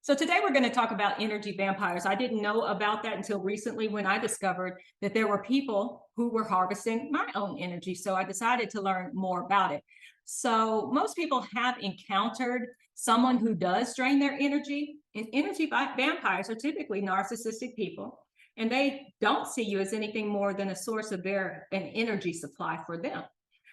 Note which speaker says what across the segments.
Speaker 1: So today we're going to talk about energy vampires. I didn't know about that until recently when I discovered that there were people who were harvesting my own energy. So I decided to learn more about it. So most people have encountered someone who does drain their energy. And energy vampires are typically narcissistic people, and they don't see you as anything more than a source of an energy supply for them.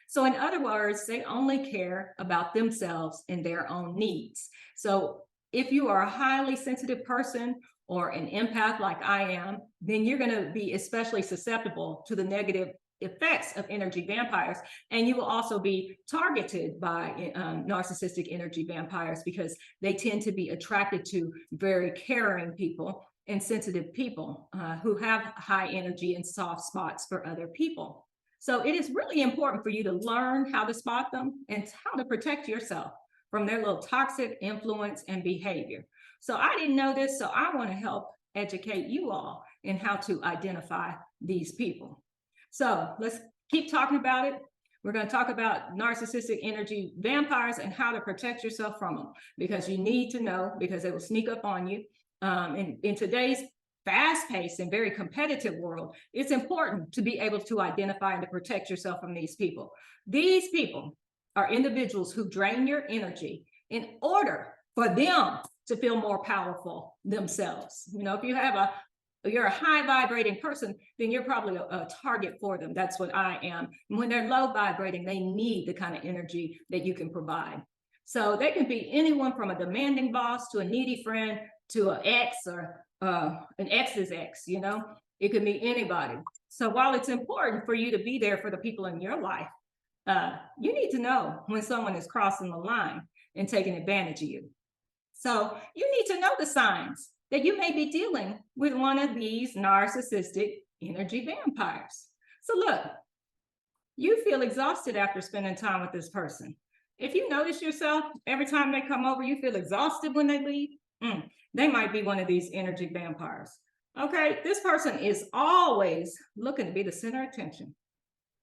Speaker 1: So in other words, they only care about themselves and their own needs. So if you are a highly sensitive person or an empath like I am, then you're going to be especially susceptible to the negative effects of energy vampires. And you will also be targeted by narcissistic energy vampires because they tend to be attracted to very caring people and sensitive people who have high energy and soft spots for other people. So it is really important for you to learn how to spot them and how to protect yourself from their little toxic influence and behavior. So I didn't know this, so I want to help educate you all in how to identify these people. So let's keep talking about it. We're going to talk about narcissistic energy vampires and how to protect yourself from them, because you need to know, because they will sneak up on you. In today's fast-paced and very competitive world, it's important to be able to identify and to protect yourself from these people. These people are individuals who drain your energy in order for them to feel more powerful themselves. You know, if you're a high vibrating person, then you're probably a target for them. That's what I am. And when they're low vibrating, they need the kind of energy that you can provide. So they can be anyone from a demanding boss to a needy friend to an ex or an ex's ex, you know, it could be anybody. So while it's important for you to be there for the people in your life, you need to know when someone is crossing the line and taking advantage of you. So you need to know the signs that you may be dealing with one of these narcissistic energy vampires. So look, you feel exhausted after spending time with this person. If you notice yourself, every time they come over, you feel exhausted when they leave, they might be one of these energy vampires. Okay, this person is always looking to be the center of attention.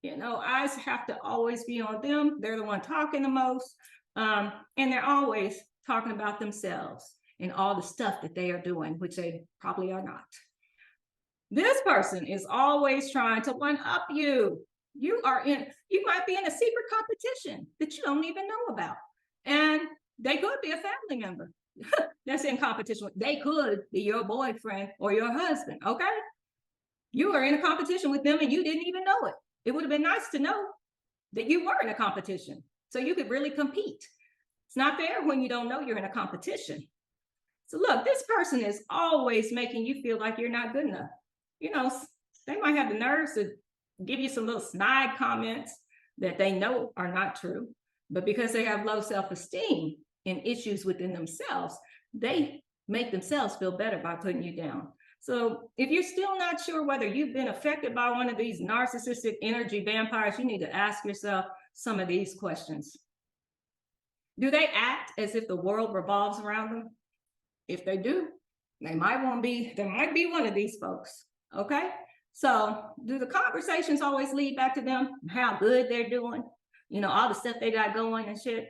Speaker 1: You know, eyes have to always be on them. They're the one talking the most. And they're always talking about themselves and all the stuff that they are doing, which they probably are not. This person is always trying to one up you. You might be in a secret competition that you don't even know about. And they could be a family member that's in competition. They could be your boyfriend or your husband, okay? You are in a competition with them and you didn't even know it. It would have been nice to know that you were in a competition so you could really compete. It's not fair when you don't know you're in a competition. So look, this person is always making you feel like you're not good enough. You know, they might have the nerves to give you some little snide comments that they know are not true, but because they have low self-esteem and issues within themselves, they make themselves feel better by putting you down. So if you're still not sure whether you've been affected by one of these narcissistic energy vampires, you need to ask yourself some of these questions. Do they act as if the world revolves around them? If they do, they might be one of these folks, okay? So do the conversations always lead back to them, how good they're doing, you know, all the stuff they got going and shit?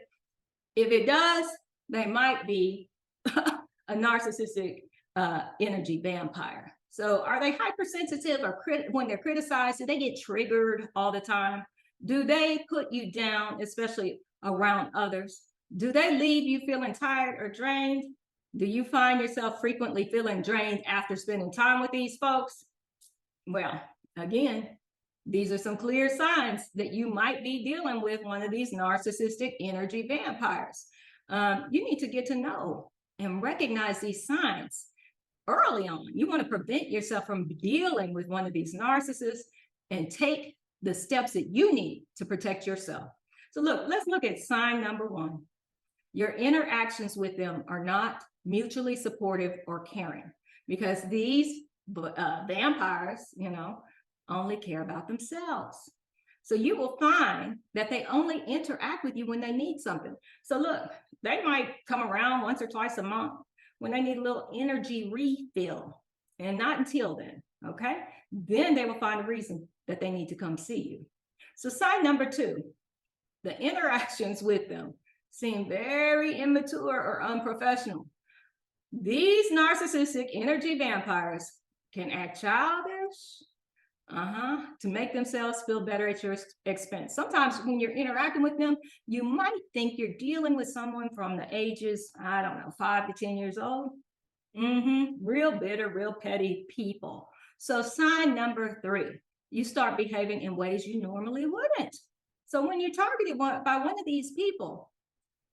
Speaker 1: If it does, they might be a narcissistic energy vampire. So are they hypersensitive, or when they're criticized, do they get triggered all the time? Do they put you down, especially around others? Do they leave you feeling tired or drained? Do you find yourself frequently feeling drained after spending time with these folks? Well, again, these are some clear signs that you might be dealing with one of these narcissistic energy vampires. You need to get to know and recognize these signs early on. You want to prevent yourself from dealing with one of these narcissists and take the steps that you need to protect yourself. So look, let's look at sign number one. Your interactions with them are not mutually supportive or caring, because these vampires, you know, only care about themselves. So you will find that they only interact with you when they need something. So look, they might come around once or twice a month when they need a little energy refill, and not until then, okay? Then they will find a reason that they need to come see you. So sign number two, the interactions with them seem very immature or unprofessional. These narcissistic energy vampires can act childish, to make themselves feel better at your expense. Sometimes when you're interacting with them, you might think you're dealing with someone from the ages, I don't know, 5 to 10 years old. Real bitter, real petty people. So sign number 3, you start behaving in ways you normally wouldn't. So when you're targeted by one of these people,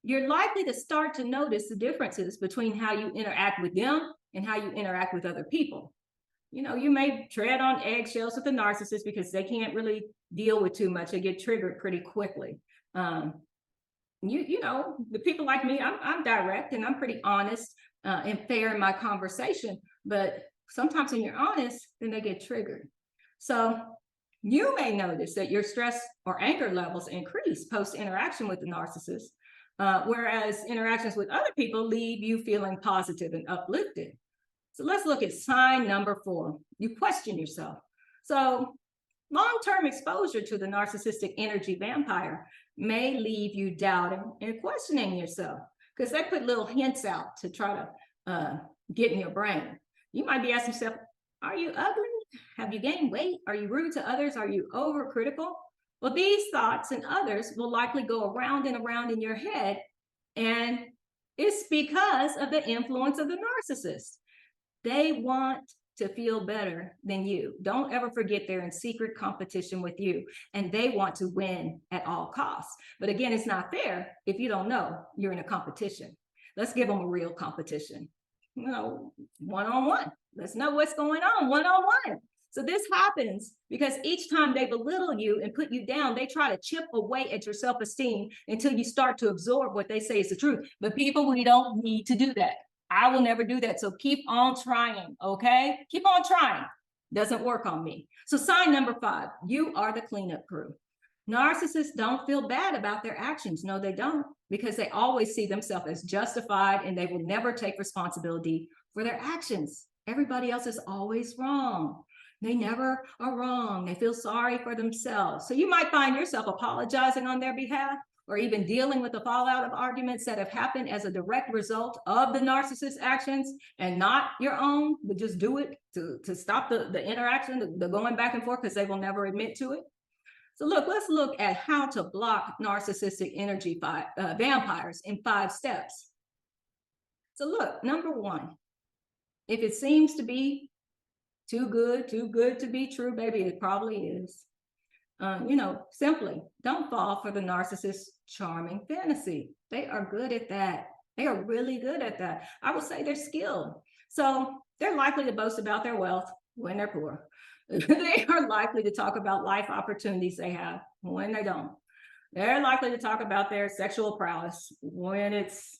Speaker 1: you're likely to start to notice the differences between how you interact with them and how you interact with other people. You may tread on eggshells with a narcissist because they can't really deal with too much. They get triggered pretty quickly. The people like me, I'm direct and I'm pretty honest and fair in my conversation. But sometimes when you're honest, then they get triggered. So you may notice that your stress or anger levels increase post interaction with the narcissist, whereas interactions with other people leave you feeling positive and uplifted. So let's look at sign number 4. You question yourself. So long-term exposure to the narcissistic energy vampire may leave you doubting and questioning yourself because they put little hints out to try to get in your brain. You might be asking yourself, are you ugly? Have you gained weight? Are you rude to others? Are you overcritical? Well, these thoughts and others will likely go around and around in your head, and it's because of the influence of the narcissist. They want to feel better than you. Don't ever forget they're in secret competition with you, and they want to win at all costs. But again, it's not fair if you don't know you're in a competition. Let's give them a real competition. One-on-one. Let's know what's going on one-on-one. So this happens because each time they belittle you and put you down, they try to chip away at your self-esteem until you start to absorb what they say is the truth. But people, we don't need to do that. I will never do that. So keep on trying, okay? Keep on trying. Doesn't work on me. So sign number 5, you are the cleanup crew. Narcissists don't feel bad about their actions. No, they don't, because they always see themselves as justified and they will never take responsibility for their actions. Everybody else is always wrong. They never are wrong. They feel sorry for themselves. So you might find yourself apologizing on their behalf or even dealing with the fallout of arguments that have happened as a direct result of the narcissist's actions and not your own, but just do it to stop the interaction, the going back and forth, because they will never admit to it. So let's look at how to block narcissistic energy vampires in 5 steps. So look, number 1, if it seems to be too good to be true, baby, it probably is. Simply don't fall for the narcissist's charming fantasy. They are good at that. They are really good at that. I would say they're skilled. So they're likely to boast about their wealth when they're poor. They are likely to talk about life opportunities they have when they don't. They're likely to talk about their sexual prowess when it's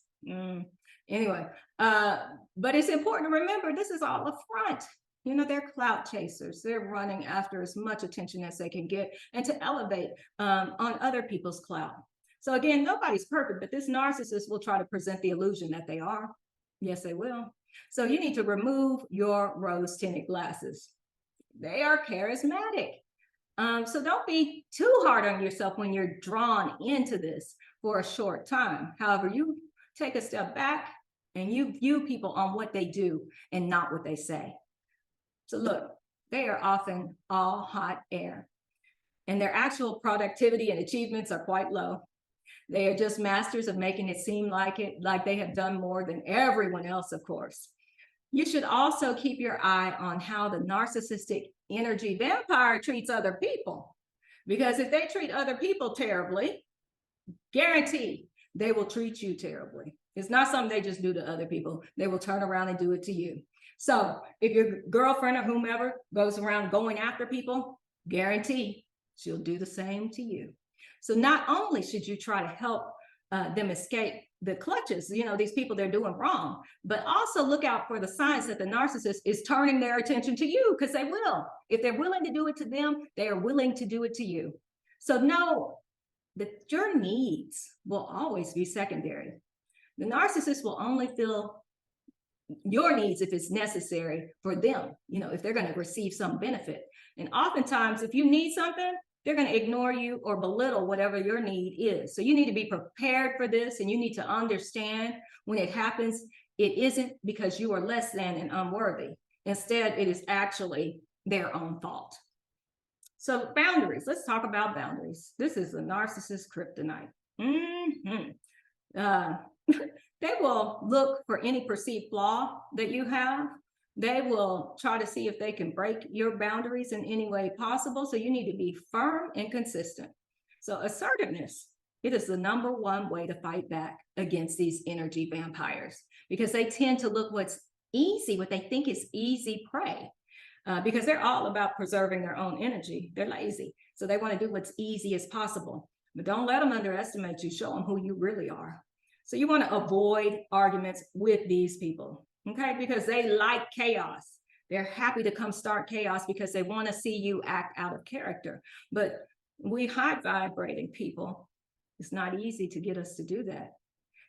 Speaker 1: anyway. But it's important to remember this is all a front. They're clout chasers. They're running after as much attention as they can get and to elevate on other people's clout. So again, nobody's perfect, but this narcissist will try to present the illusion that they are. Yes, they will. So you need to remove your rose-tinted glasses. They are charismatic. So don't be too hard on yourself when you're drawn into this for a short time. However, you take a step back and you view people on what they do and not what they say. So look, they are often all hot air, and their actual productivity and achievements are quite low. They are just masters of making it seem like they have done more than everyone else, of course. You should also keep your eye on how the narcissistic energy vampire treats other people, because if they treat other people terribly, guaranteed they will treat you terribly. It's not something they just do to other people. They will turn around and do it to you. So if your girlfriend or whomever goes around going after people, guarantee she'll do the same to you. So not only should you try to help them escape the clutches, these people they're doing wrong, but also look out for the signs that the narcissist is turning their attention to you, because they will. If they're willing to do it to them, they are willing to do it to you. So know that your needs will always be secondary. The narcissist will only feel your needs if it's necessary for them, if they're going to receive some benefit. And oftentimes, if you need something, they're going to ignore you or belittle whatever your need is. So you need to be prepared for this, and you need to understand when it happens, it isn't because you are less than and unworthy. Instead, it is actually their own fault. So boundaries, let's talk about boundaries. This is a narcissist kryptonite. They will look for any perceived flaw that you have. They will try to see if they can break your boundaries in any way possible. So you need to be firm and consistent. So assertiveness, it is the #1 way to fight back against these energy vampires, because they tend to look what's easy, what they think is easy prey, because they're all about preserving their own energy. They're lazy. So they want to do what's easy as possible. But don't let them underestimate you. Show them who you really are. So you want to avoid arguments with these people, okay? Because they like chaos. They're happy to come start chaos because they want to see you act out of character. But we high vibrating people, it's not easy to get us to do that.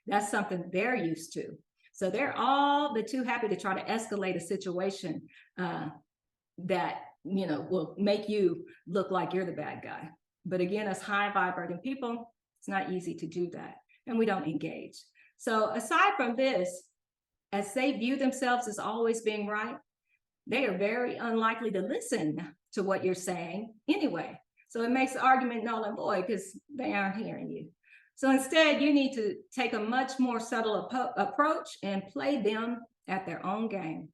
Speaker 1: That's something they're used to. So they're all but too happy to try to escalate a situation that, you know, will make you look like you're the bad guy. But again, as high vibrating people, it's not easy to do that. And we don't engage. So aside from this, as they view themselves as always being right, they are very unlikely to listen to what you're saying anyway. So it makes the argument null and void because they aren't hearing you. So instead, you need to take a much more subtle approach and play them at their own game.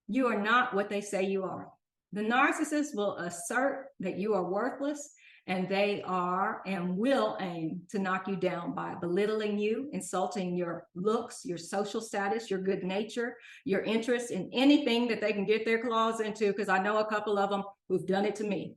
Speaker 1: You are not what they say you are. The narcissist will assert that you are worthless, and they are and will aim to knock you down by belittling you, insulting your looks, your social status, your good nature, your interest in anything that they can get their claws into, because I know a couple of them who've done it to me.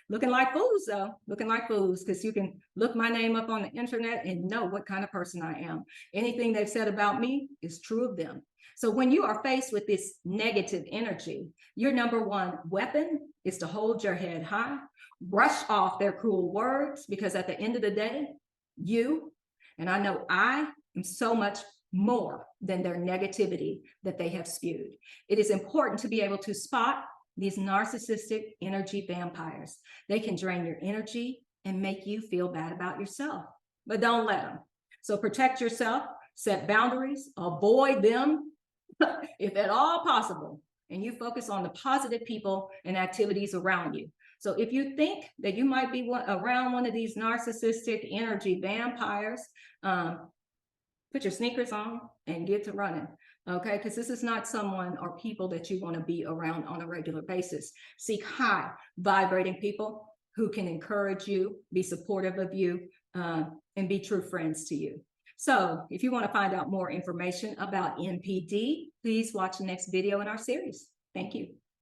Speaker 1: Looking like fools, though, looking like fools, because you can look my name up on the internet and know what kind of person I am. Anything they've said about me is true of them. So when you are faced with this negative energy, your #1 weapon is to hold your head high, brush off their cruel words, because at the end of the day, you, and I know I am so much more than their negativity that they have spewed. It is important to be able to spot these narcissistic energy vampires. They can drain your energy and make you feel bad about yourself, but don't let them. So protect yourself, set boundaries, avoid them if at all possible, and you focus on the positive people and activities around you. So if you think that you might be around one of these narcissistic energy vampires, put your sneakers on and get to running, okay? Because this is not someone or people that you want to be around on a regular basis. Seek high vibrating people who can encourage you, be supportive of you, and be true friends to you. So if you want to find out more information about NPD, please watch the next video in our series. Thank you.